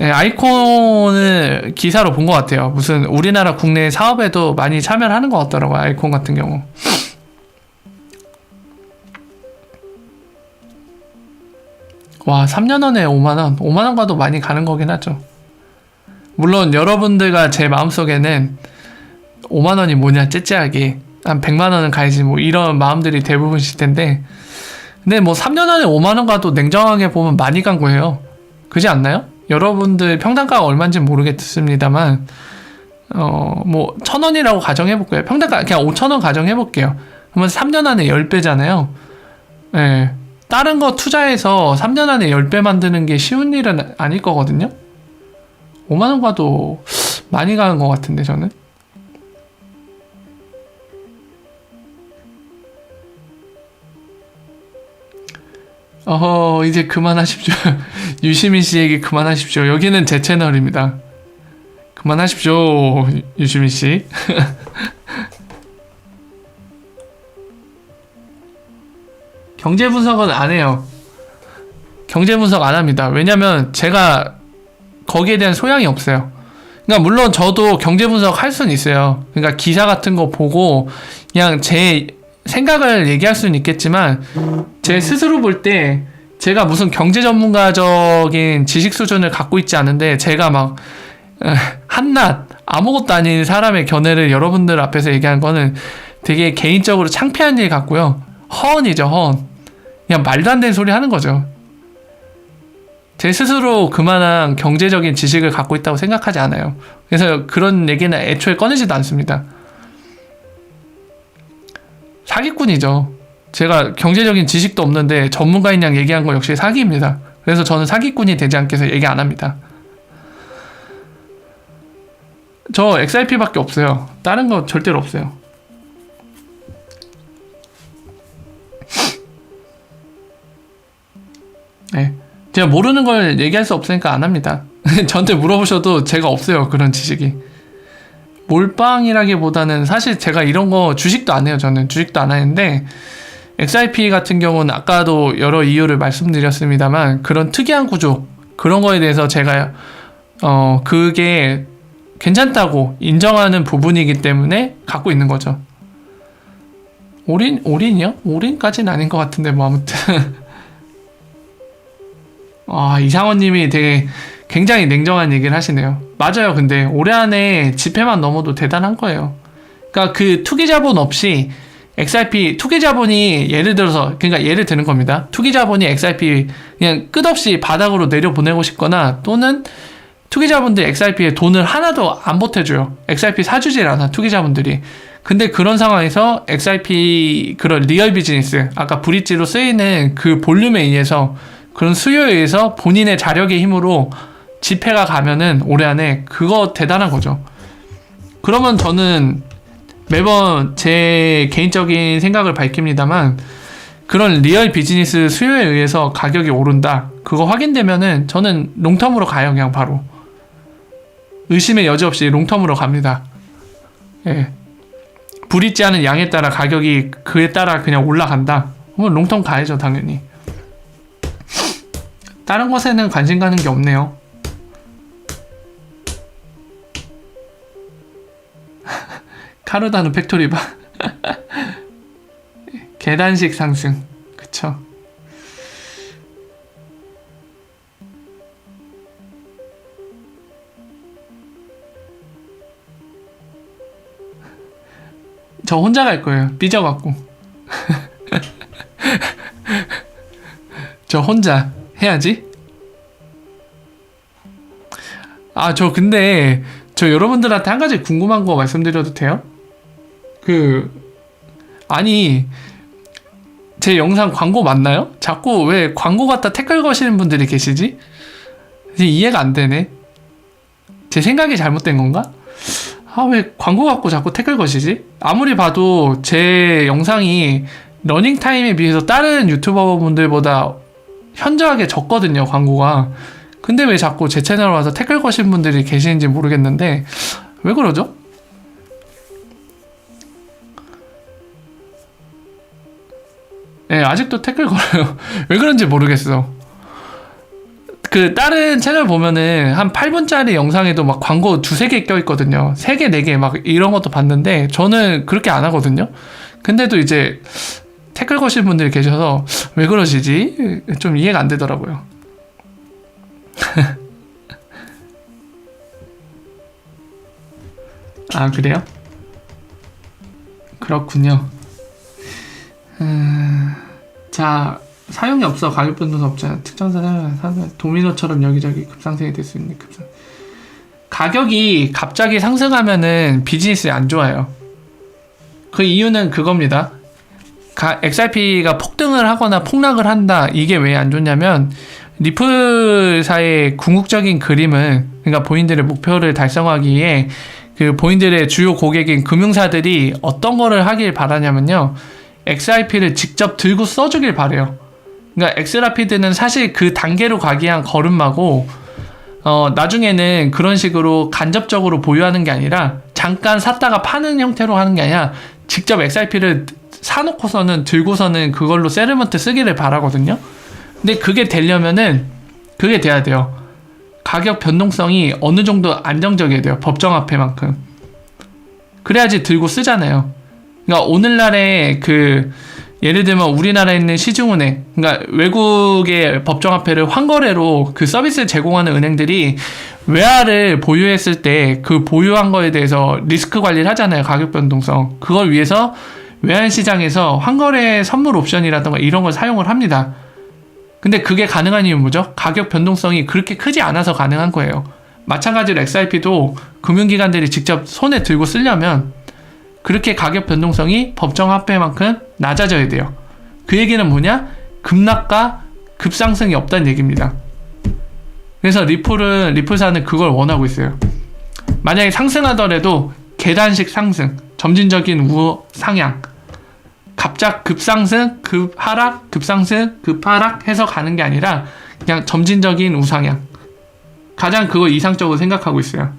네, 아이콘을 기사로 본 것 같아요. 무슨 우리나라 국내 사업에도 많이 참여를 하는 것 같더라고요. 아이콘 같은 경우. 와, 3년 원에 5만원. 5만원과도 많이 가는 거긴 하죠. 물론 여러분들과 제 마음속에는 5만원이 뭐냐, 째째하게. 한 100만원은 가야지, 뭐, 이런 마음들이 대부분이실 텐데. 근데 뭐, 3년 안에 5만원과도 냉정하게 보면 많이 간 거예요. 그지 않나요? 여러분들 평당가가 얼마인지 모르겠습니다만, 뭐, 1,000원이라고 가정해볼게요. 평당가, 그냥 5,000원 가정해볼게요. 그러면 3년 안에 10배잖아요. 예. 다른 거 투자해서 3년 안에 10배 만드는 게 쉬운 일은 아닐 거거든요? 5만원과도 많이 가는 것 같은데, 저는. 이제 그만하십시오. 유시민 씨 얘기 그만하십시오. 여기는 제 채널입니다. 그만하십시오, 유시민 씨. 경제 분석은 안 해요. 경제 분석 안 합니다. 왜냐면 제가 거기에 대한 소양이 없어요. 그러니까 물론 저도 경제 분석 할 수는 있어요. 그러니까 기사 같은 거 보고 그냥 제 생각을 얘기할 수는 있겠지만 제 스스로 볼 때 제가 무슨 경제 전문가적인 지식 수준을 갖고 있지 않은데 제가 막 한낱 아무것도 아닌 사람의 견해를 여러분들 앞에서 얘기하는 거는 되게 개인적으로 창피한 일 같고요. 허언이죠, 허언. 그냥 말도 안 되는 소리 하는 거죠. 제 스스로 그만한 경제적인 지식을 갖고 있다고 생각하지 않아요. 그래서 그런 얘기는 애초에 꺼내지도 않습니다. 사기꾼이죠. 제가 경제적인 지식도 없는데 전문가인 양 얘기한 거 역시 사기입니다. 그래서 저는 사기꾼이 되지 않게 해서 얘기 안 합니다. 저 XRP밖에 없어요. 다른 거 절대로 없어요. 네. 제가 모르는 걸 얘기할 수 없으니까 안 합니다. 저한테 물어보셔도 제가 없어요. 그런 지식이. 몰빵이라기보다는 사실 제가 이런 거 주식도 안 해요. 저는 주식도 안 하는데 XRP 같은 경우는 아까도 여러 이유를 말씀드렸습니다만 그런 특이한 구조 그런 거에 대해서 제가 그게 괜찮다고 인정하는 부분이기 때문에 갖고 있는 거죠. 올인이요? 올인까지는 아닌 것 같은데 뭐 아무튼 이상원님이 되게 굉장히 냉정한 얘기를 하시네요. 맞아요. 근데 올해 안에 지폐만 넘어도 대단한 거예요. 그러니까 그 투기 자본 없이 XRP 투기 자본이 예를 들어서 그러니까 예를 드는 겁니다. 투기 자본이 XRP 그냥 끝없이 바닥으로 내려보내고 싶거나 또는 투기 자본들이 XRP에 돈을 하나도 안 보태줘요. XRP 사주질 않아 투기 자본들이. 근데 그런 상황에서 XRP 그런 리얼 비즈니스 아까 브릿지로 쓰이는 그 볼륨에 의해서 그런 수요에 의해서 본인의 자력의 힘으로 지폐가 가면은 올해 안에 그거 대단한 거죠. 그러면 저는 매번 제 개인적인 생각을 밝힙니다만 그런 리얼 비즈니스 수요에 의해서 가격이 오른다. 그거 확인되면은 저는 롱텀으로 가요. 그냥 바로. 의심의 여지 없이 롱텀으로 갑니다. 예. 불이지 않은 양에 따라 가격이 그에 따라 그냥 올라간다. 그럼 롱텀 가야죠. 당연히. 다른 것에는 관심 가는 게 없네요. 카르다노 팩토리바. 계단식 상승. 그쵸. 저 혼자 갈 거예요. 삐져갖고. 저 혼자 해야지. 저 근데 저 여러분들한테 한 가지 궁금한 거 말씀드려도 돼요? 아니 제 영상 광고 맞나요? 자꾸 왜 광고 갖다 태클 거시는 분들이 계시지? 이해가 안 되네. 제 생각이 잘못된 건가? 왜 광고 갖고 자꾸 태클 거시지? 아무리 봐도 제 영상이 러닝타임에 비해서 다른 유튜버 분들보다 현저하게 적거든요, 광고가. 근데 왜 자꾸 제 채널 와서 태클 거신 분들이 계시는지 모르겠는데 왜 그러죠? 아직도 태클 걸어요. 왜 그런지 모르겠어. 그 다른 채널 보면은 한 8분짜리 영상에도 막 광고 두세 개 껴있거든요. 3개, 4개 막 이런 것도 봤는데 저는 그렇게 안 하거든요. 근데도 이제 댓글 거신 분들이 계셔서 왜 그러시지? 좀 이해가 안 되더라고요. 아, 그래요? 그렇군요. 자, 사용이 없어. 가격 변동도 없잖아. 특정사 사용 도미노처럼 여기저기 급상승이 될 수 있는 급상. 가격이 갑자기 상승하면은 비즈니스에 안 좋아요. 그 이유는 그겁니다. XRP가 폭등을 하거나 폭락을 한다. 이게 왜 안 좋냐면 리플사의 궁극적인 그림은, 그러니까 본인들의 목표를 달성하기 위해 그 본인들의 주요 고객인 금융사들이 어떤 거를 하길 바라냐면요, XRP를 직접 들고 써주길 바래요. 그러니까 XRP들은 사실 그 단계로 가기 위한 걸음마고, 나중에는 그런 식으로 간접적으로 보유하는 게 아니라 잠깐 샀다가 파는 형태로 하는 게 아니라 직접 XRP를 사놓고서는 들고서는 그걸로 세르먼트 쓰기를 바라거든요. 근데 그게 되려면은 그게 돼야 돼요. 가격 변동성이 어느 정도 안정적이어야 돼요. 법정화폐만큼. 그래야지 들고 쓰잖아요. 그러니까 오늘날에 그 예를 들면 우리나라에 있는 시중은행, 그러니까 외국의 법정화폐를 환거래로 그 서비스를 제공하는 은행들이 외화를 보유했을 때 그 보유한 거에 대해서 리스크 관리를 하잖아요. 가격 변동성. 그걸 위해서 외환 시장에서 환거래 선물 옵션이라든가 이런 걸 사용을 합니다. 근데 그게 가능한 이유는 뭐죠? 가격 변동성이 그렇게 크지 않아서 가능한 거예요. 마찬가지로 XRP도 금융기관들이 직접 손에 들고 쓰려면 그렇게 가격 변동성이 법정화폐만큼 낮아져야 돼요. 그 얘기는 뭐냐? 급락과 급상승이 없다는 얘기입니다. 그래서 리플사는 그걸 원하고 있어요. 만약에 상승하더라도 계단식 상승, 점진적인 우상향, 갑작 급상승, 급하락, 급상승, 급하락 해서 가는 게 아니라 그냥 점진적인 우상향. 가장 그거 이상적으로 생각하고 있어요.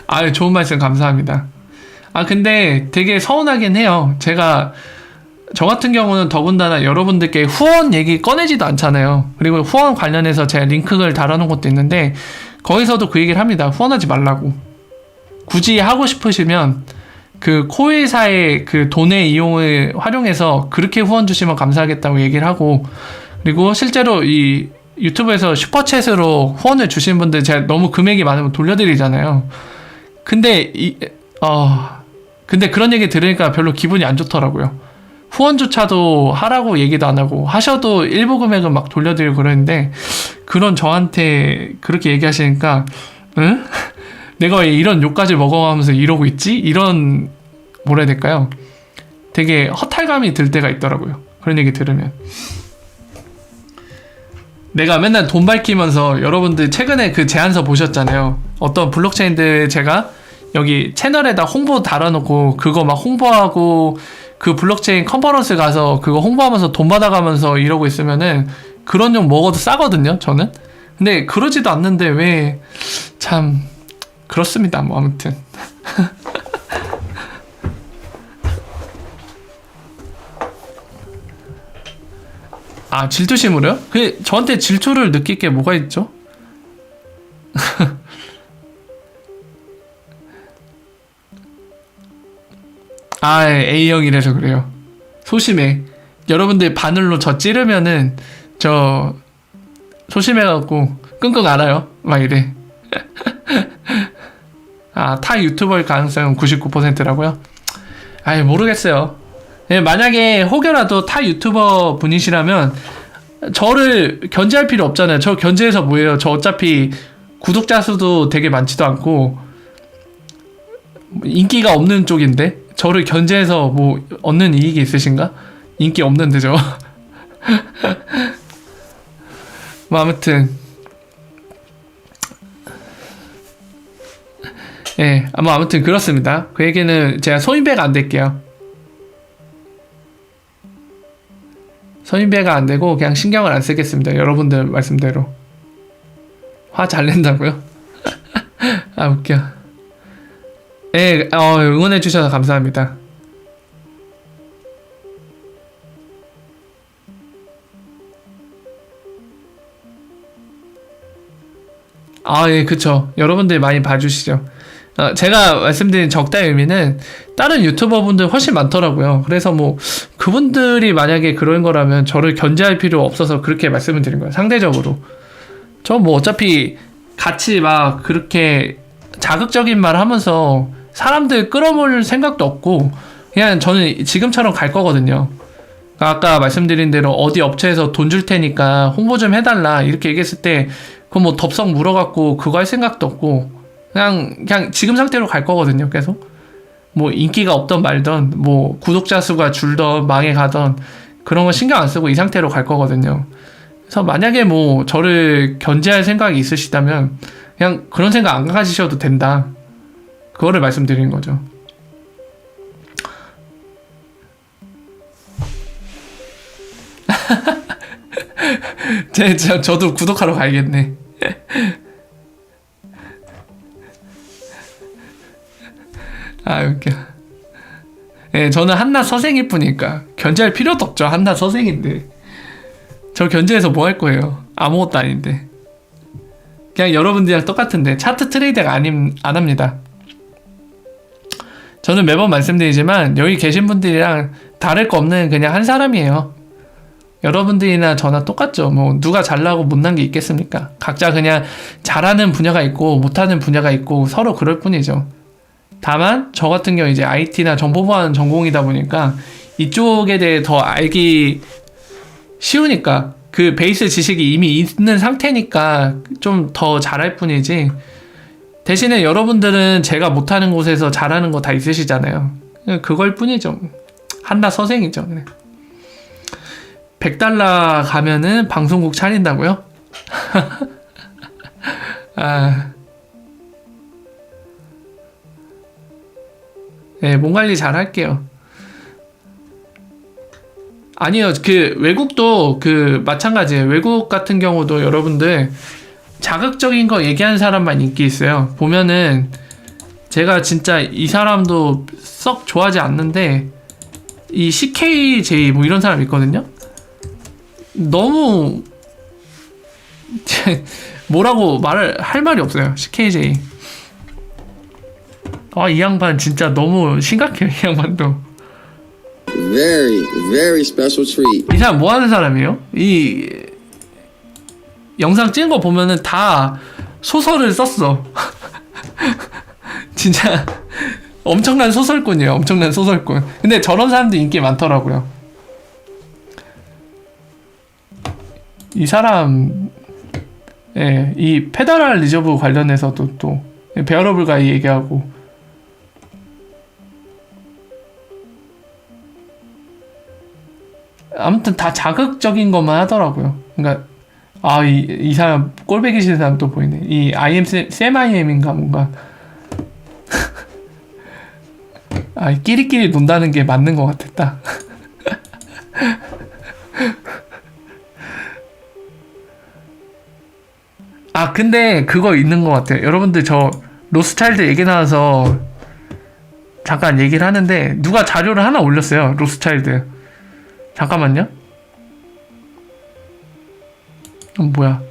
아, 좋은 말씀 감사합니다. 아, 근데 되게 서운하긴 해요. 저 같은 경우는 더군다나 여러분들께 후원 얘기 꺼내지도 않잖아요. 그리고 후원 관련해서 제가 링크를 달아놓은 것도 있는데 거기서도 그 얘기를 합니다. 후원하지 말라고. 굳이 하고 싶으시면 그 코일사의 그 돈의 이용을 활용해서 그렇게 후원 주시면 감사하겠다고 얘기를 하고, 그리고 실제로 이 유튜브에서 슈퍼챗으로 후원을 주신 분들 제가 너무 금액이 많으면 돌려드리잖아요. 근데 근데 그런 얘기 들으니까 별로 기분이 안 좋더라고요. 후원조차도 하라고 얘기도 안 하고 하셔도 일부 금액은 막 돌려드리고 그러는데, 그런 저한테 그렇게 얘기하시니까 응? 내가 왜 이런 욕까지 먹어가면서 이러고 있지? 이런 뭐라 해야 될까요? 되게 허탈감이 들 때가 있더라고요. 그런 얘기 들으면. 내가 맨날 돈 밝히면서, 여러분들 최근에 그 제안서 보셨잖아요. 어떤 블록체인들 제가 여기 채널에다 홍보 달아놓고 그거 막 홍보하고 그 블록체인 컨퍼런스 가서 그거 홍보하면서 돈 받아가면서 이러고 있으면은 그런 욕 먹어도 싸거든요, 저는. 근데 그러지도 않는데 왜, 참 그렇습니다. 뭐 아무튼 아, 질투심으로요? 그 저한테 질투를 느낄 게 뭐가 있죠? 아, A형이라서 그래요. 소심해. 여러분들 바늘로 저 찌르면은 저 소심해갖고 끙끙 앓아요. 막 이래. 아, 타 유튜버일 가능성은 99%라고요? 아이, 모르겠어요. 예, 만약에 혹여라도 타 유튜버 분이시라면 저를 견제할 필요 없잖아요. 저 견제해서 뭐예요? 저 어차피 구독자 수도 되게 많지도 않고 인기가 없는 쪽인데 저를 견제해서 뭐 얻는 이익이 있으신가? 인기 없는데 저. 뭐 아무튼 예, 뭐 아무튼 그렇습니다. 그 얘기는 제가 소인배가 안 될게요. 소인배가 안 되고 그냥 신경을 안 쓰겠습니다. 여러분들 말씀대로. 화 잘 낸다고요? 아, 웃겨. 예, 응원해 주셔서 감사합니다. 아, 예, 그쵸. 여러분들 많이 봐주시죠. 제가 말씀드린 적다의 의미는 다른 유튜버 분들 훨씬 많더라고요. 그래서 뭐 그분들이 만약에 그런 거라면 저를 견제할 필요 없어서 그렇게 말씀을 드린 거예요. 상대적으로. 저 뭐 어차피 같이 막 그렇게 자극적인 말 하면서 사람들 끌어모을 생각도 없고 그냥 저는 지금처럼 갈 거거든요. 아까 말씀드린 대로 어디 업체에서 돈 줄 테니까 홍보 좀 해달라 이렇게 얘기했을 때 그거 뭐 덥석 물어갖고 그거 할 생각도 없고 그냥 지금 상태로 갈 거거든요. 계속 뭐 인기가 없던 말던 뭐 구독자 수가 줄던 망해가던 그런 거 신경 안 쓰고 이 상태로 갈 거거든요. 그래서 만약에 뭐 저를 견제할 생각이 있으시다면 그냥 그런 생각 안 가지셔도 된다. 그거를 말씀드리는 거죠. 저도 구독하러 가야겠네. 아, 웃겨. 예, 저는 한낱 서생일 뿐이니까 견제할 필요도 없죠. 한낱 서생인데 저 견제해서 뭐 할 거예요? 아무것도 아닌데. 그냥 여러분들이랑 똑같은데 차트 트레이드가 안 합니다. 저는 매번 말씀드리지만 여기 계신 분들이랑 다를 거 없는 그냥 한 사람이에요. 여러분들이나 저나 똑같죠. 뭐 누가 잘나고 못난 게 있겠습니까? 각자 그냥 잘하는 분야가 있고 못하는 분야가 있고 서로 그럴 뿐이죠. 다만 저 같은 경우 이제 IT나 정보보안 전공이다 보니까 이쪽에 대해 더 알기 쉬우니까 그 베이스 지식이 이미 있는 상태니까 좀 더 잘할 뿐이지 대신에 여러분들은 제가 못하는 곳에서 잘하는 거 다 있으시잖아요. 그걸 뿐이죠. 한낱 서생이죠. 100달러 가면은 방송국 차린다고요? 아, 네, 몸 관리 잘 할게요. 아니요, 그 외국도 그 마찬가지예요. 외국 같은 경우도 여러분들 자극적인 거 얘기하는 사람만 인기 있어요. 보면은 제가 진짜 이 사람도 썩 좋아하지 않는데 이 CKJ 뭐 이런 사람 있거든요. 너무 뭐라고 말을 할 말이 없어요. CKJ. 아, 이 양반 진짜 너무 심각해요. 이 양반도. Very special treat. 이 사람 뭐 하는 사람이에요? 이 영상 찍은 거 보면은 다 소설을 썼어. 진짜 엄청난 소설꾼이에요. 엄청난 소설꾼. 근데 저런 사람도 인기 많더라고요. 이 사람, 예, 이 페더럴 리저브 관련해서도 또 베어러블 가이 얘기하고. 아무튼 다 자극적인 것만 하더라고요. 그러니까 이 사람 꼴배기 싫은 사람 또 보이네. 이 IM 샘 IM인가 뭔가. 끼리끼리 논다는 게 맞는 것 같았다. 근데 그거 있는 것 같아요. 여러분들 저 로스차일드 얘기 나와서 잠깐 얘기를 하는데 누가 자료를 하나 올렸어요. 로스차일드. 잠깐만요. 뭐야?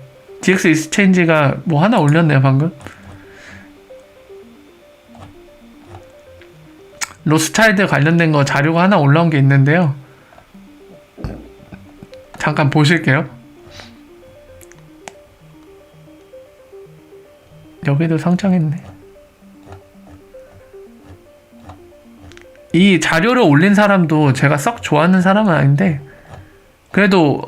DX 익스체인지가 뭐 하나 올렸네요, 방금. 로스차일드 관련된 거 자료가 하나 올라온 게 있는데요. 잠깐 보실게요. 여기도 상장했네. 이 자료를 올린 사람도 제가 썩 좋아하는 사람은 아닌데 그래도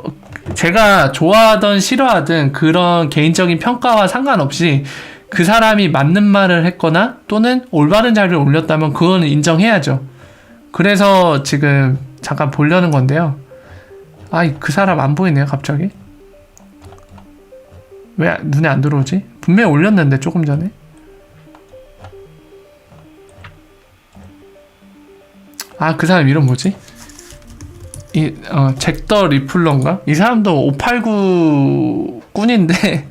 제가 좋아하든 싫어하든 그런 개인적인 평가와 상관없이 그 사람이 맞는 말을 했거나 또는 올바른 자료를 올렸다면 그거는 인정해야죠. 그래서 지금 잠깐 보려는 건데요. 그 사람 안 보이네요, 갑자기. 왜 눈에 안 들어오지? 분명히 올렸는데 조금 전에. 그 사람 이름 뭐지? 잭더 리플러인가? 이 사람도 589 꾼인데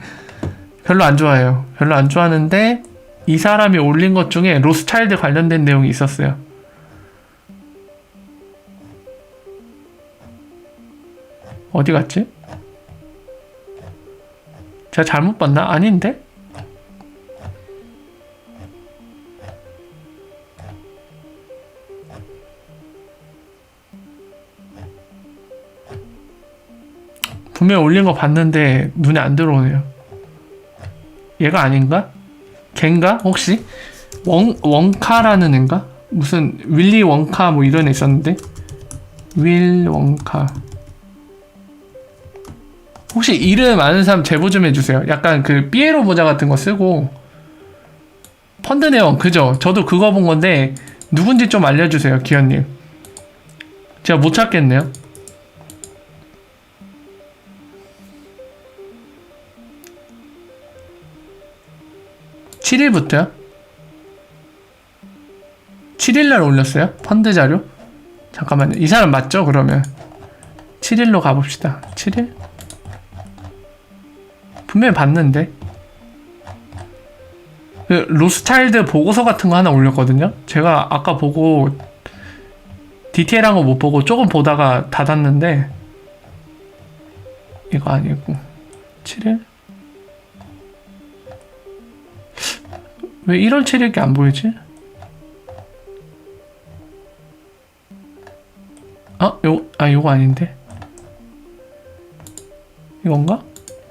별로 안 좋아해요. 별로 안 좋아하는데 이 사람이 올린 것 중에 로스차일드 관련된 내용이 있었어요. 어디 갔지? 제가 잘못 봤나? 아닌데? 분명히 올린 거 봤는데 눈에 안 들어오네요. 얘가 아닌가? 걘가? 혹시? 원카라는 애인가? 무슨 윌리 원카 뭐 이런 애 있었는데? 윌 원카. 혹시 이름 아는 사람 제보 좀 해주세요. 약간 그 삐에로 모자 같은 거 쓰고 펀드 내용 그죠? 저도 그거 본 건데 누군지 좀 알려주세요, 기현님. 제가 못 찾겠네요. (7일부터요) 7일날 올렸어요? 펀드 자료? 잠깐만요. 이 사람 맞죠? 그러면 7일로 가봅시다. 7일? 분명히 봤는데 그 로스차일드 보고서 같은 거 하나 올렸거든요? 제가 아까 보고 디테일한 거 못 보고 조금 보다가 닫았는데 이거 아니고 7일? 왜 1월 7일께 안 보이지? 요거 아닌데? 이건가?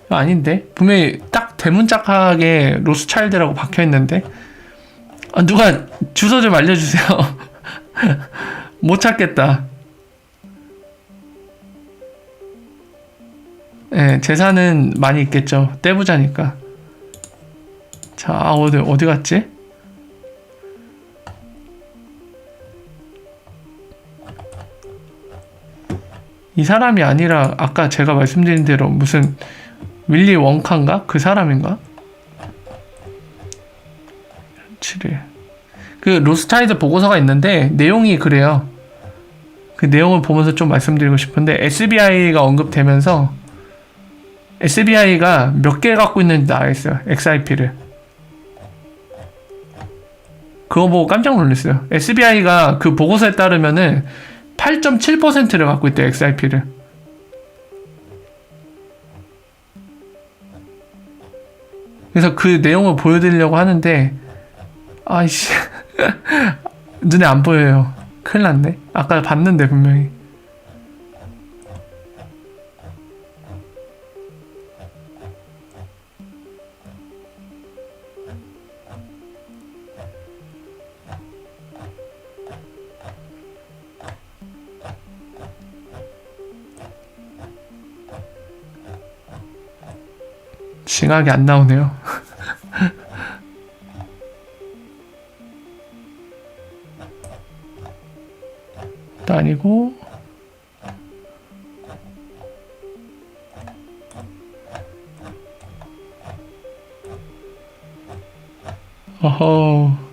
이거 아닌데? 분명히 딱 대문짝하게 로스차일드라고 박혀있는데? 누가 주소 좀 알려주세요. 못 찾겠다. 네, 재산은 많이 있겠죠. 떼부자니까. 자, 어디 갔지? 이 사람이 아니라 아까 제가 말씀드린 대로 무슨 윌리 원카인가? 그 사람인가? 7일. 그 로스차일드 보고서가 있는데 내용이 그래요. 그 내용을 보면서 좀 말씀드리고 싶은데 SBI가 언급되면서 SBI가 몇 개 갖고 있는지 나와 있어요. XRP를. 그거 보고 깜짝 놀랐어요. SBI가 그 보고서에 따르면은 8.7%를 갖고 있대요, XRP를. 그래서 그 내용을 보여드리려고 하는데, 아이씨, 눈에 안 보여요. 큰일 났네. 아까 봤는데, 분명히. 징하게 안 나오네요. 또 아니고 어허.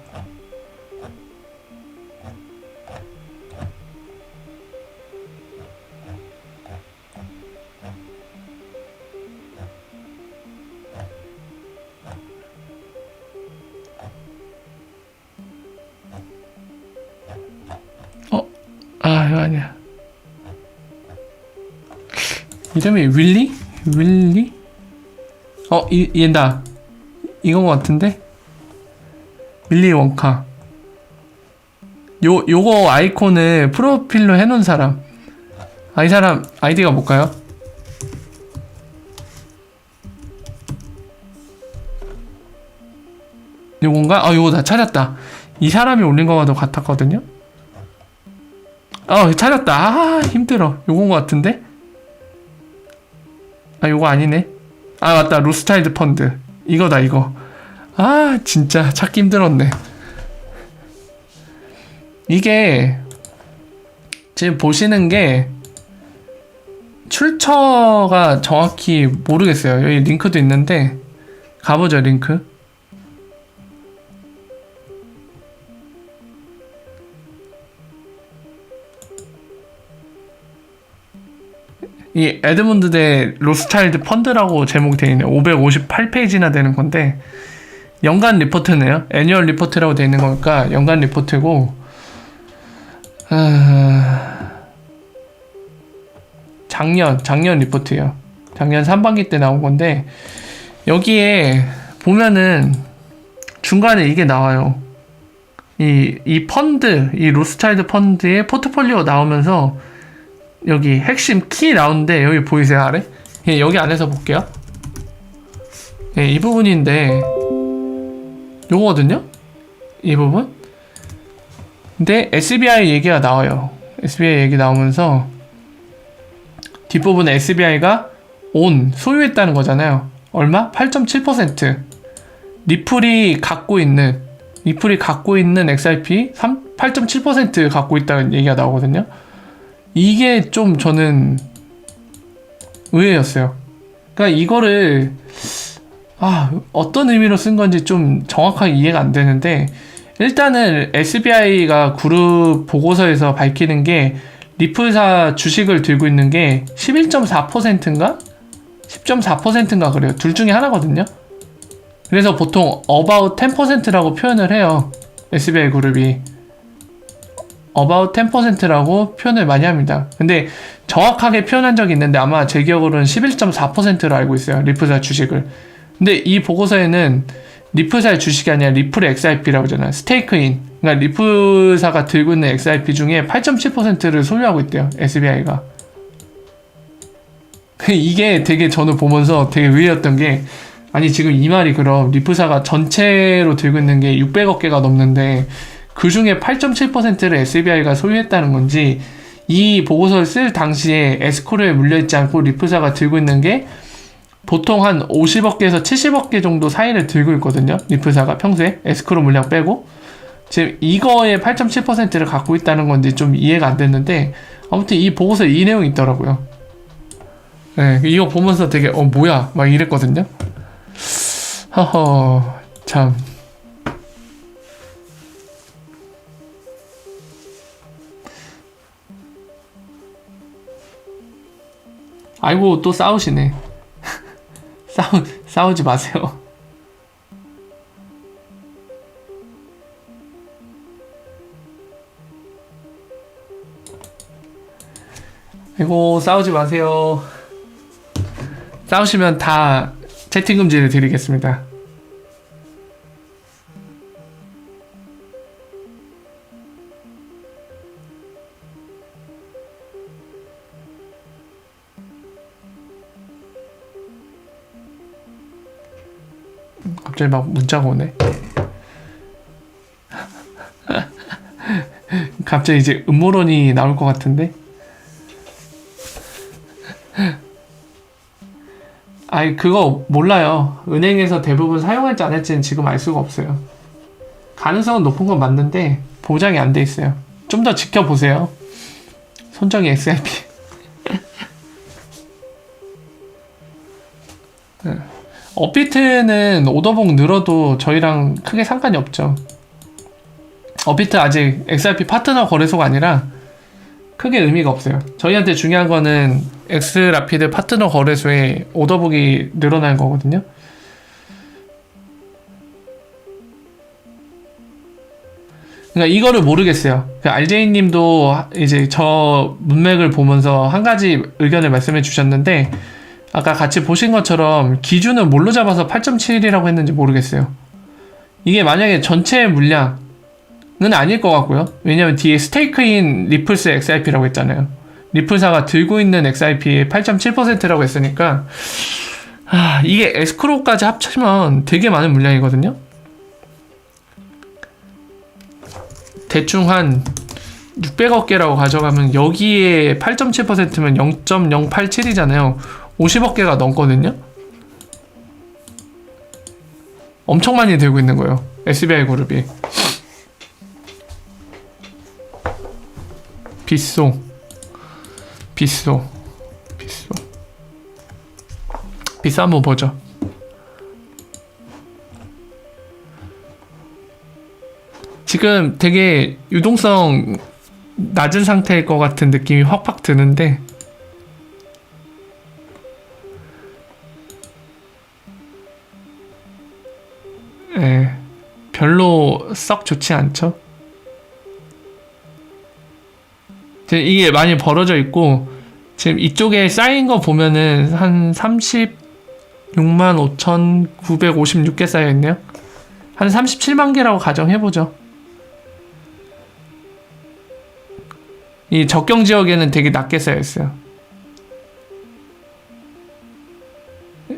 이거 아니야. 이름이 윌리? 윌리? 얘다. 이건 것 같은데? 윌리 원카. 요거 아이콘을 프로필로 해놓은 사람. 이 사람 아이디가 뭘까요? 요건가? 요거 다 찾았다. 이 사람이 올린 거와도 같았거든요? 찾았다. 힘들어. 요건 것 같은데? 요거 아니네. 맞다. 로스차일드 펀드. 이거다, 이거. 진짜 찾기 힘들었네. 이게 지금 보시는 게 출처가 정확히 모르겠어요. 여기 링크도 있는데 가보죠, 링크. 이 에드문드 대 로스차일드 펀드라고 제목이 되어 있네요. 558페이지나 되는 건데 연간 리포트네요. 애니얼 리포트라고 되어 있는 거니까 연간 리포트고 작년 리포트예요. 작년 상반기 때 나온 건데 여기에 보면은 중간에 이게 나와요. 이 펀드, 이 로스차일드 펀드의 포트폴리오 나오면서 여기 핵심 키 나오는데 여기 보이세요, 아래? 예, 여기 안에서 볼게요. 예, 이 부분인데 요거거든요? 이 부분? 근데 SBI 얘기가 나와요. SBI 얘기 나오면서 뒷부분에 SBI가 소유했다는 거잖아요. 얼마? 8.7%. 리플이 갖고 있는 XRP 8.7% 갖고 있다는 얘기가 나오거든요. 이게 좀 저는 의외였어요. 그러니까 이거를 어떤 의미로 쓴 건지 좀 정확하게 이해가 안 되는데, 일단은 SBI가 그룹 보고서에서 밝히는 게 리플사 주식을 들고 있는 게 11.4%인가? 10.4%인가 그래요. 둘 중에 하나거든요. 그래서 보통 about 10%라고 표현을 해요. SBI 그룹이 about 10%라고 표현을 많이 합니다. 근데 정확하게 표현한 적이 있는데 아마 제 기억으로는 11.4%로 알고 있어요. 리플사 주식을. 근데 이 보고서에는 리플사의 주식이 아니라 리플의 XRP라고 하잖아요. 스테이크인. 그러니까 리플사가 들고 있는 XRP 중에 8.7%를 소유하고 있대요. SBI가. 이게 되게 저는 보면서 되게 의외였던 게, 아니 지금 이 말이 그럼 리플사가 전체로 들고 있는 게 600억 개가 넘는데 그 중에 8.7%를 SBI가 소유했다는 건지, 이 보고서를 쓸 당시에 에스코르에 물려있지 않고 리플사가 들고 있는 게 보통 한 50억 개에서 70억 개 정도 사이를 들고 있거든요. 리플사가 평소에 에스크로 물량 빼고. 지금 이거에 8.7%를 갖고 있다는 건지 좀 이해가 안 됐는데, 아무튼 이 보고서에 이 내용이 있더라고요. 네, 이거 보면서 되게 뭐야 막 이랬거든요. 허허, 참. 아이고, 또 싸우시네. 싸우지 마세요. 아이고, 싸우지 마세요. 싸우시면 다 채팅 금지를 드리겠습니다. 갑자기 막 문자가 오네. 갑자기 이제 음모론이 나올 것 같은데. 아니 그거 몰라요. 은행에서 대부분 사용할지 안 할지는 지금 알 수가 없어요. 가능성은 높은 건 맞는데 보장이 안 돼 있어요. 좀 더 지켜보세요. 손정의 XRP. 업비트는 오더북 늘어도 저희랑 크게 상관이 없죠. 업비트 아직 XRP 파트너 거래소가 아니라 크게 의미가 없어요. 저희한테 중요한 거는 엑스라피드 파트너 거래소에 오더북이 늘어난 거거든요. 그러니까 이거를 모르겠어요. RJ 님도 이제 저 문맥을 보면서 한 가지 의견을 말씀해 주셨는데, 아까 같이 보신 것처럼 기준은 뭘로 잡아서 8.7이라고 했는지 모르겠어요. 이게 만약에 전체 물량은 아닐 것 같고요. 왜냐면 뒤에 스테이크인 리플스 XRP라고 했잖아요. 리플사가 들고 있는 XRP의 8.7%라고 했으니까 이게 에스크로까지 합치면 되게 많은 물량이거든요. 대충 한 600억 개라고 가져가면 여기에 8.7%면 0.087이잖아요. 50억 개가 넘거든요. 엄청 많이 들고 있는 거예요. SBI 그룹이. 비쏘 한번 보죠. 지금 되게 유동성 낮은 상태일 것 같은 느낌이 확 드는데, 별로 썩 좋지 않죠. 이게 많이 벌어져 있고, 지금 이쪽에 쌓인 거 보면은 한 36만 5,956개 쌓여있네요. 한 37만 개라고 가정해보죠. 이 적경 지역에는 되게 낮게 쌓여있어요.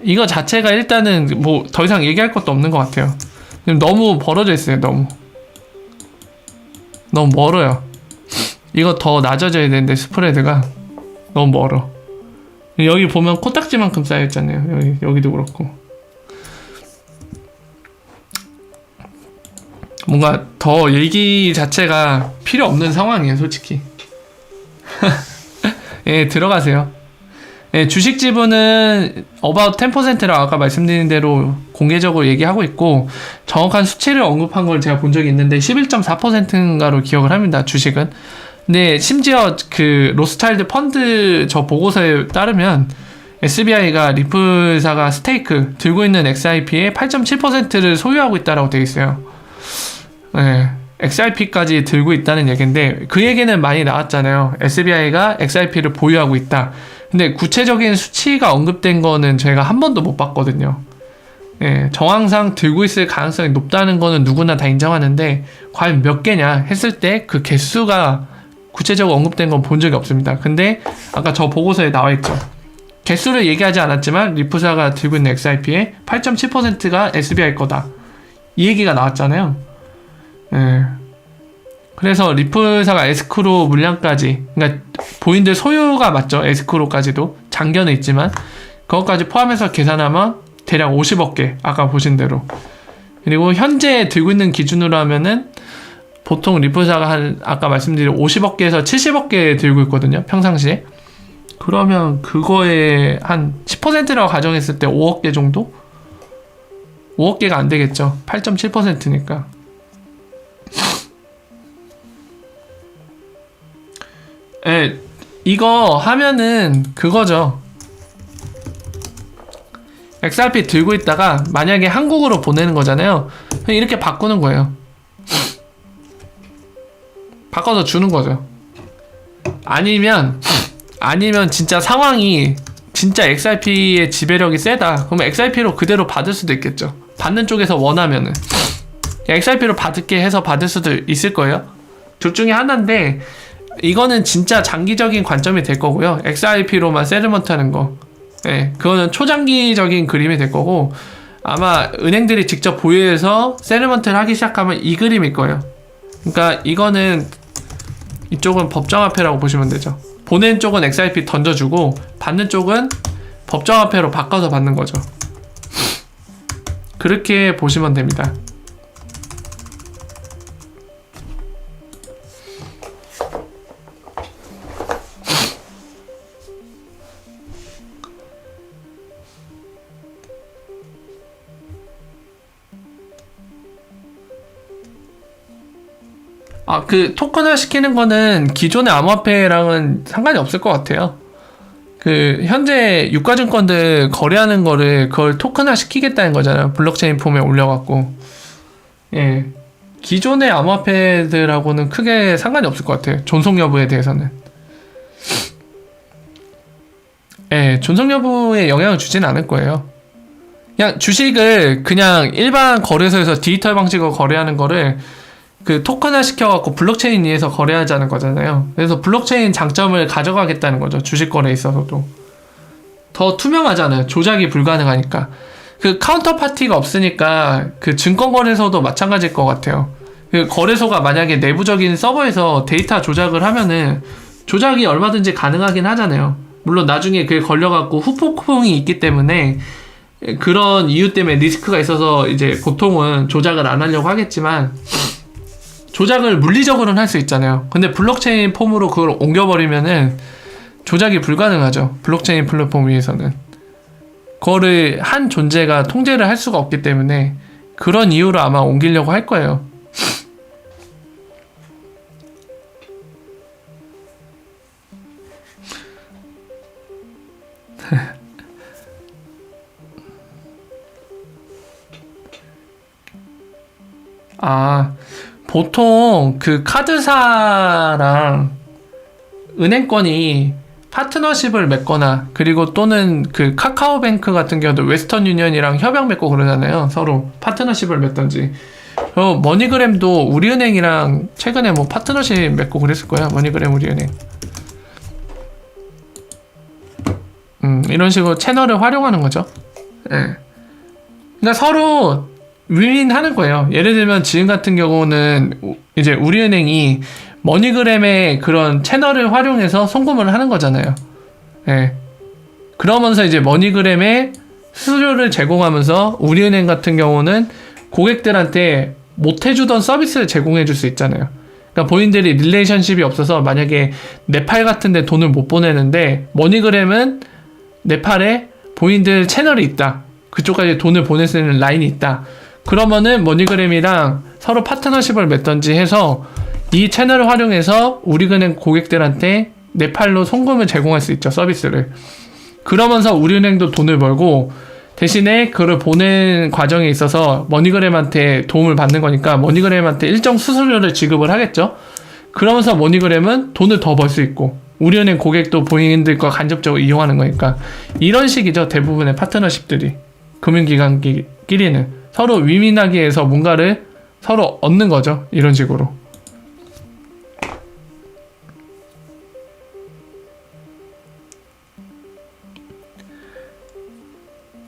이거 자체가 일단은 뭐 더 이상 얘기할 것도 없는 것 같아요. 지금 너무 벌어져 있어요. 너무 멀어요. 이거 더 낮아져야 되는데 스프레드가 너무 멀어. 여기 보면 코딱지만큼 쌓여있잖아요. 여기도 그렇고. 뭔가 더 얘기 자체가 필요 없는 상황이에요, 솔직히. 예, 들어가세요. 예, 주식 지분은 about 10%라고 아까 말씀드린 대로 공개적으로 얘기하고 있고, 정확한 수치를 언급한 걸 제가 본 적이 있는데 11.4%인가로 기억을 합니다, 주식은. 근데 심지어 그 로스차일드 펀드 저 보고서에 따르면 SBI가 리플사가 스테이크 들고 있는 XIP의 8.7%를 소유하고 있다라고 되어 있어요. 네, XIP까지 들고 있다는 얘기인데 그 얘기는 많이 나왔잖아요. SBI가 XIP를 보유하고 있다. 근데 구체적인 수치가 언급된 거는 제가 한 번도 못 봤거든요. 네, 정황상 들고 있을 가능성이 높다는 거는 누구나 다 인정하는데 과연 몇 개냐 했을 때 그 개수가 구체적으로 언급된 건 본 적이 없습니다. 근데 아까 저 보고서에 나와 있죠. 개수를 얘기하지 않았지만 리프사가 들고 있는 XIP의 8.7%가 SBI 거다. 이 얘기가 나왔잖아요. 네. 그래서 리플사가 에스크로 물량까지, 그러니까 본인들 소유가 맞죠. 에스크로까지도 잔견은 있지만 그것까지 포함해서 계산하면 대략 50억 개, 아까 보신 대로. 그리고 현재 들고 있는 기준으로 하면은 보통 리플사가 한 아까 말씀드린 50억 개에서 70억 개 들고 있거든요, 평상시에. 그러면 그거에 한 10%라고 가정했을 때 5억 개 정도? 5억 개가 안 되겠죠. 8.7%니까. 예, 이거 하면은 그거죠. XRP 들고 있다가 만약에 한국으로 보내는 거잖아요. 이렇게 바꾸는 거예요. 바꿔서 주는 거죠. 아니면 진짜 상황이 진짜 XRP의 지배력이 세다. 그러면 XRP로 그대로 받을 수도 있겠죠. 받는 쪽에서 원하면은 XRP로 받을게 해서 받을 수도 있을 거예요. 둘 중에 하나인데 이거는 진짜 장기적인 관점이 될 거고요. XRP로만 세틀먼트 하는 거. 네, 그거는 초장기적인 그림이 될 거고 아마 은행들이 직접 보유해서 세틀먼트를 하기 시작하면 이 그림일 거예요. 그러니까 이거는 이쪽은 법정화폐라고 보시면 되죠. 보낸 쪽은 XRP 던져주고 받는 쪽은 법정화폐로 바꿔서 받는 거죠. 그렇게 보시면 됩니다. 그 토큰화 시키는 거는 기존의 암호화폐랑은 상관이 없을 것 같아요. 그 현재 유가증권들 거래하는 거를 그걸 토큰화 시키겠다는 거잖아요. 블록체인 폼에 올려갖고. 예, 기존의 암호화폐들하고는 크게 상관이 없을 것 같아요. 존속 여부에 대해서는. 예, 존속 여부에 영향을 주진 않을 거예요. 그냥 주식을 그냥 일반 거래소에서 디지털 방식으로 거래하는 거를 그 토큰화 시켜갖고 블록체인 위에서 거래하자는 거잖아요. 그래서 블록체인 장점을 가져가겠다는 거죠. 주식 거래에 있어서도. 더 투명하잖아요. 조작이 불가능하니까. 그 카운터파티가 없으니까 그 증권거래소도 마찬가지일 것 같아요. 그 거래소가 만약에 내부적인 서버에서 데이터 조작을 하면은 조작이 얼마든지 가능하긴 하잖아요. 물론 나중에 그게 걸려갖고 후폭풍이 있기 때문에 그런 이유 때문에 리스크가 있어서 이제 보통은 조작을 안 하려고 하겠지만 조작을 물리적으로는 할 수 있잖아요. 근데 블록체인 폼으로 그걸 옮겨버리면은 조작이 불가능하죠. 블록체인 플랫폼 위에서는. 그거를 한 존재가 통제를 할 수가 없기 때문에 그런 이유로 아마 옮기려고 할 거예요. 보통 그 카드사랑 은행권이 파트너십을 맺거나 그리고 또는 그 카카오뱅크 같은 경우도 웨스턴 유니언이랑 협약 맺고 그러잖아요. 서로 파트너십을 맺던지. 머니그램도 우리은행이랑 최근에 뭐 파트너십 맺고 그랬을 거야. 머니그램 우리은행. 이런 식으로 채널을 활용하는 거죠. 예. 그러니까 서로 윈윈하는 거예요. 예를 들면 지금 같은 경우는 이제 우리은행이 머니그램의 그런 채널을 활용해서 송금을 하는 거잖아요. 예. 그러면서 이제 머니그램에 수수료를 제공하면서 우리은행 같은 경우는 고객들한테 못 해주던 서비스를 제공해 줄 수 있잖아요. 그러니까 본인들이 릴레이션십이 없어서 만약에 네팔 같은데 돈을 못 보내는데 머니그램은 네팔에 본인들 채널이 있다. 그쪽까지 돈을 보낼 수 있는 라인이 있다. 그러면은 머니그램이랑 서로 파트너십을 맺던지 해서 이 채널을 활용해서 우리은행 고객들한테 네팔로 송금을 제공할 수 있죠. 서비스를. 그러면서 우리은행도 돈을 벌고 대신에 그걸 보낸 과정에 있어서 머니그램한테 도움을 받는 거니까 머니그램한테 일정 수수료를 지급을 하겠죠. 그러면서 머니그램은 돈을 더 벌 수 있고 우리은행 고객도 본인들과 간접적으로 이용하는 거니까 이런 식이죠. 대부분의 파트너십들이 금융기관끼리는 서로 윈윈하기 위해서 뭔가를 서로 얻는 거죠. 이런 식으로.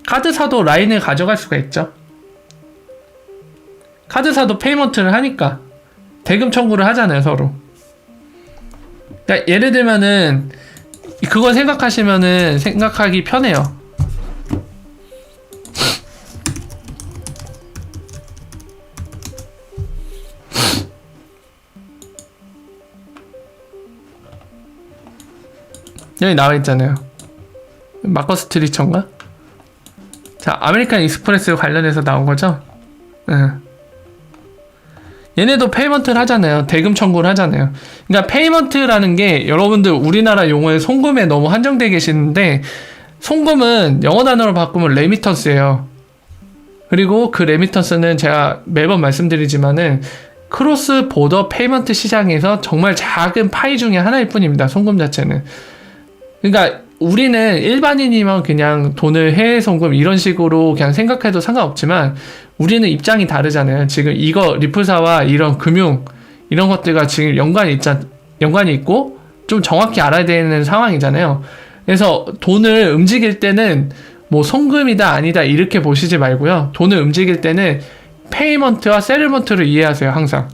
카드사도 라인을 가져갈 수가 있죠. 카드사도 페이먼트를 하니까 대금 청구를 하잖아요, 서로. 그러니까 예를 들면은 그걸 생각하시면은 생각하기 편해요. 여기 나와 있잖아요. 마커스 트리처인가? 자, 아메리칸 익스프레스 관련해서 나온 거죠? 응. 얘네도 페이먼트를 하잖아요. 대금 청구를 하잖아요. 그러니까 페이먼트라는 게 여러분들 우리나라 용어에 송금에 너무 한정되어 계시는데 송금은 영어 단어로 바꾸면 레미턴스예요. 그리고 그 레미턴스는 제가 매번 말씀드리지만은 크로스 보더 페이먼트 시장에서 정말 작은 파이 중에 하나일 뿐입니다. 송금 자체는. 그러니까 우리는 일반인이면 그냥 돈을 해외 송금 이런 식으로 그냥 생각해도 상관없지만 우리는 입장이 다르잖아요. 지금 이거 리플사와 이런 금융 이런 것들과 지금 연관이 있고 좀 정확히 알아야 되는 상황이잖아요. 그래서 돈을 움직일 때는 뭐 송금이다 아니다 이렇게 보시지 말고요. 돈을 움직일 때는 페이먼트와 세틀먼트를 이해하세요. 항상.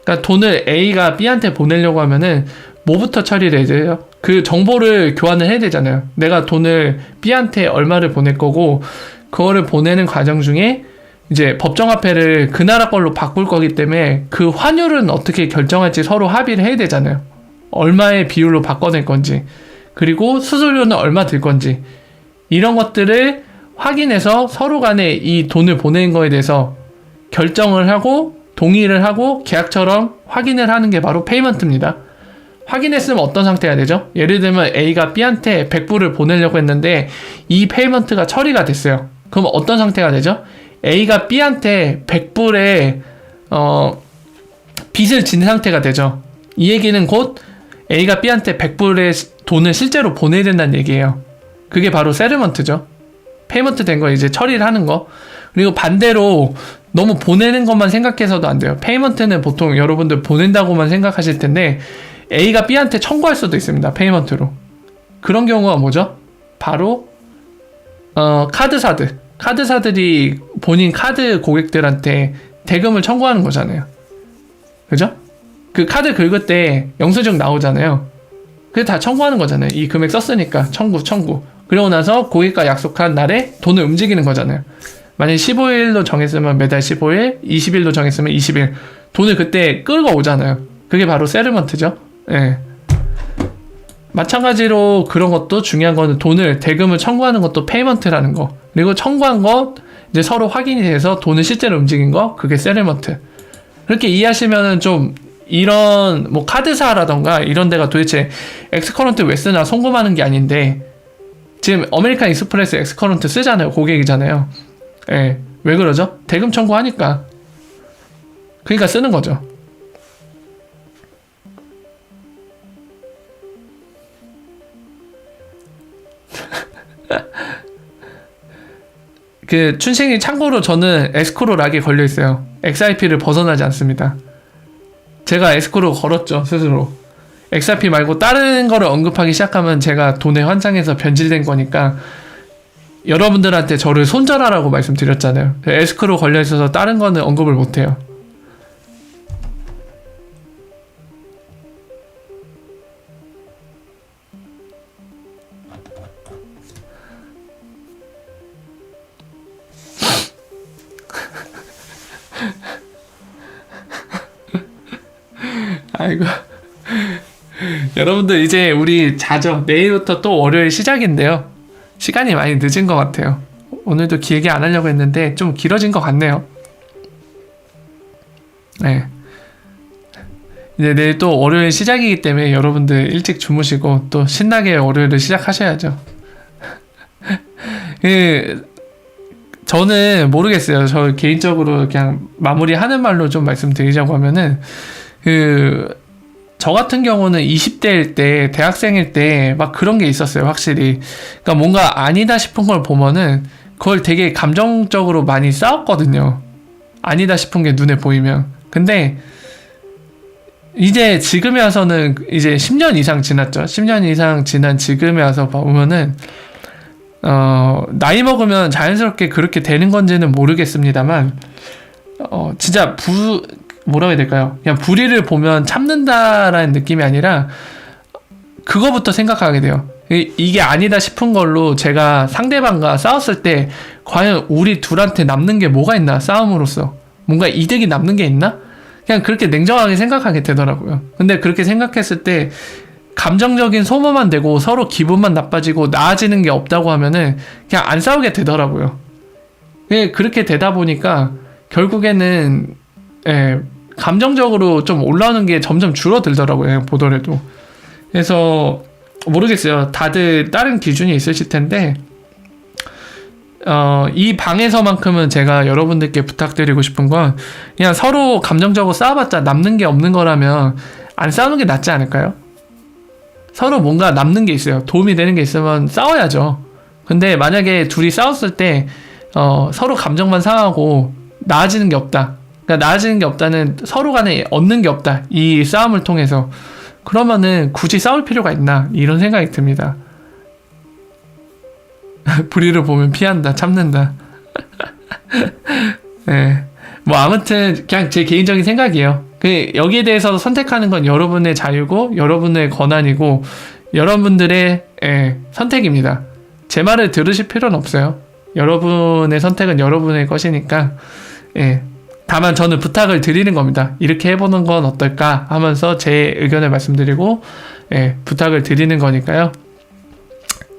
그러니까 돈을 A가 B한테 보내려고 하면은 뭐부터 처리를 해야 돼요? 그 정보를 교환을 해야 되잖아요. 내가 돈을 B한테 얼마를 보낼 거고 그거를 보내는 과정 중에 이제 법정화폐를 그 나라 걸로 바꿀 거기 때문에 그 환율은 어떻게 결정할지 서로 합의를 해야 되잖아요. 얼마의 비율로 바꿔낼 건지 그리고 수수료는 얼마 들 건지 이런 것들을 확인해서 서로 간에 이 돈을 보내는 거에 대해서 결정을 하고 동의를 하고 계약처럼 확인을 하는 게 바로 페이먼트입니다. 확인했으면 어떤 상태가 되죠? 예를 들면 A가 B한테 100불을 보내려고 했는데 이 페이먼트가 처리가 됐어요. 그럼 어떤 상태가 되죠? A가 B한테 100불의 빚을 진 상태가 되죠. 이 얘기는 곧 A가 B한테 100불의 돈을 실제로 보내야 된다는 얘기예요. 그게 바로 세틀먼트죠. 페이먼트 된 거 이제 처리를 하는 거. 그리고 반대로 너무 보내는 것만 생각해서도 안 돼요. 페이먼트는 보통 여러분들 보낸다고만 생각하실 텐데 A가 B한테 청구할 수도 있습니다. 페이먼트로. 그런 경우가 뭐죠? 바로 카드사들. 카드사들이 본인 카드 고객들한테 대금을 청구하는 거잖아요. 그죠? 그 카드 긁을 때 영수증 나오잖아요. 그게 다 청구하는 거잖아요. 이 금액 썼으니까 청구. 그러고 나서 고객과 약속한 날에 돈을 움직이는 거잖아요. 만약에 15일로 정했으면 매달 15일, 20일로 정했으면 20일. 돈을 그때 끌고 오잖아요. 그게 바로 세틀먼트죠. 예. 마찬가지로 그런 것도 중요한 거는 돈을 대금을 청구하는 것도 페이먼트라는 거. 그리고 청구한 거 이제 서로 확인이 돼서 돈을 실제로 움직인 거 그게 세틀먼트. 그렇게 이해하시면은 좀 이런 뭐 카드사라던가 이런 데가 도대체 엑스커런트 왜 쓰나 송금하는 게 아닌데 지금 아메리칸 익스프레스 엑스커런트 쓰잖아요. 고객이잖아요. 예. 왜 그러죠? 대금 청구하니까. 그러니까 쓰는 거죠. 그 춘식이 참고로 저는 에스크로 락에 걸려 있어요. XRP를 벗어나지 않습니다. 제가 에스크로 걸었죠 스스로. XRP 말고 다른 거를 언급하기 시작하면 제가 돈에 환장해서 변질된 거니까 여러분들한테 저를 손절하라고 말씀드렸잖아요. 에스크로 걸려 있어서 다른 거는 언급을 못 해요. 아이고. 여러분들 이제 우리 자죠. 내일부터 또 월요일 시작인데요. 시간이 많이 늦은 것 같아요. 오늘도 길게 안 하려고 했는데 좀 길어진 것 같네요. 네. 이제 내일 또 월요일 시작이기 때문에 여러분들 일찍 주무시고 또 신나게 월요일을 시작하셔야죠. 저는 모르겠어요. 저 개인적으로 그냥 마무리하는 말로 좀 말씀드리자고 하면은 저 같은 경우는 20대일 때, 대학생일 때 막 그런 게 있었어요, 확실히. 그러니까 뭔가 아니다 싶은 걸 보면은 그걸 되게 감정적으로 많이 싸웠거든요. 아니다 싶은 게 눈에 보이면. 근데 이제 지금에 와서는 이제 10년 이상 지났죠. 10년 이상 지난 지금에 와서 보면은 나이 먹으면 자연스럽게 그렇게 되는 건지는 모르겠습니다만 진짜 뭐라고 해야 될까요? 그냥 불의를 보면 참는다라는 느낌이 아니라 그거부터 생각하게 돼요. 이게 아니다 싶은 걸로 제가 상대방과 싸웠을 때 과연 우리 둘한테 남는 게 뭐가 있나? 싸움으로써 뭔가 이득이 남는 게 있나? 그냥 그렇게 냉정하게 생각하게 되더라고요. 근데 그렇게 생각했을 때 감정적인 소모만 되고 서로 기분만 나빠지고 나아지는 게 없다고 하면은 그냥 안 싸우게 되더라고요. 그렇게 되다 보니까 결국에는 감정적으로 좀 올라오는 게 점점 줄어들더라고요. 그냥 보더라도. 그래서 모르겠어요. 다들 다른 기준이 있으실 텐데 이 방에서만큼은 제가 여러분들께 부탁드리고 싶은 건 그냥 서로 감정적으로 싸워봤자 남는 게 없는 거라면 안 싸우는 게 낫지 않을까요? 서로 뭔가 남는 게 있어요. 도움이 되는 게 있으면 싸워야죠. 근데 만약에 둘이 싸웠을 때 서로 감정만 상하고 나아지는 게 없다. 그러니까 나아지는 게 없다는 서로 간에 얻는 게 없다. 이 싸움을 통해서. 그러면은 굳이 싸울 필요가 있나? 이런 생각이 듭니다. 불의를 보면 피한다, 참는다. 네. 뭐 아무튼 그냥 제 개인적인 생각이에요. 여기에 대해서 선택하는 건 여러분의 자유고 여러분의 권한이고 여러분들의 선택입니다. 제 말을 들으실 필요는 없어요. 여러분의 선택은 여러분의 것이니까 다만 저는 부탁을 드리는 겁니다. 이렇게 해보는 건 어떨까 하면서 제 의견을 말씀드리고 부탁을 드리는 거니까요.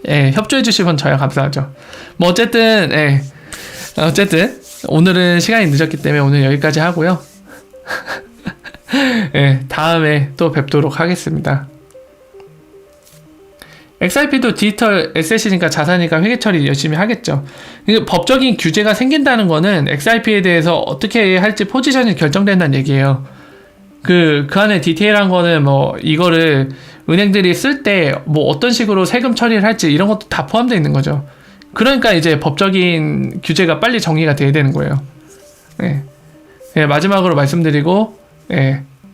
협조해 주시면 저야 감사하죠. 뭐 어쨌든 오늘은 시간이 늦었기 때문에 오늘 여기까지 하고요. 다음에 또 뵙도록 하겠습니다. XRP도 디지털 에셋이니까 자산이니까 회계 처리 열심히 하겠죠. 법적인 규제가 생긴다는 거는 XRP에 대해서 어떻게 할지 포지션이 결정된다는 얘기예요. 그 안에 디테일한 거는 뭐 이거를 은행들이 쓸 때 뭐 어떤 식으로 세금 처리를 할지 이런 것도 다 포함되어 있는 거죠. 그러니까 이제 법적인 규제가 빨리 정리가 돼야 되는 거예요. 마지막으로 말씀드리고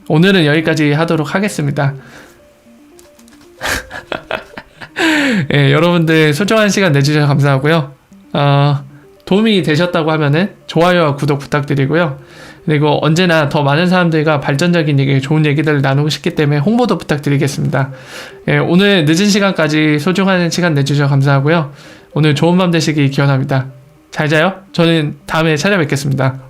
오늘은 여기까지 하도록 하겠습니다. 여러분들 소중한 시간 내주셔서 감사하고요. 도움이 되셨다고 하면은 좋아요와 구독 부탁드리고요. 그리고 언제나 더 많은 사람들과 발전적인 얘기, 좋은 얘기들을 나누고 싶기 때문에 홍보도 부탁드리겠습니다. 오늘 늦은 시간까지 소중한 시간 내주셔서 감사하고요. 오늘 좋은 밤 되시길 기원합니다. 잘 자요. 저는 다음에 찾아뵙겠습니다.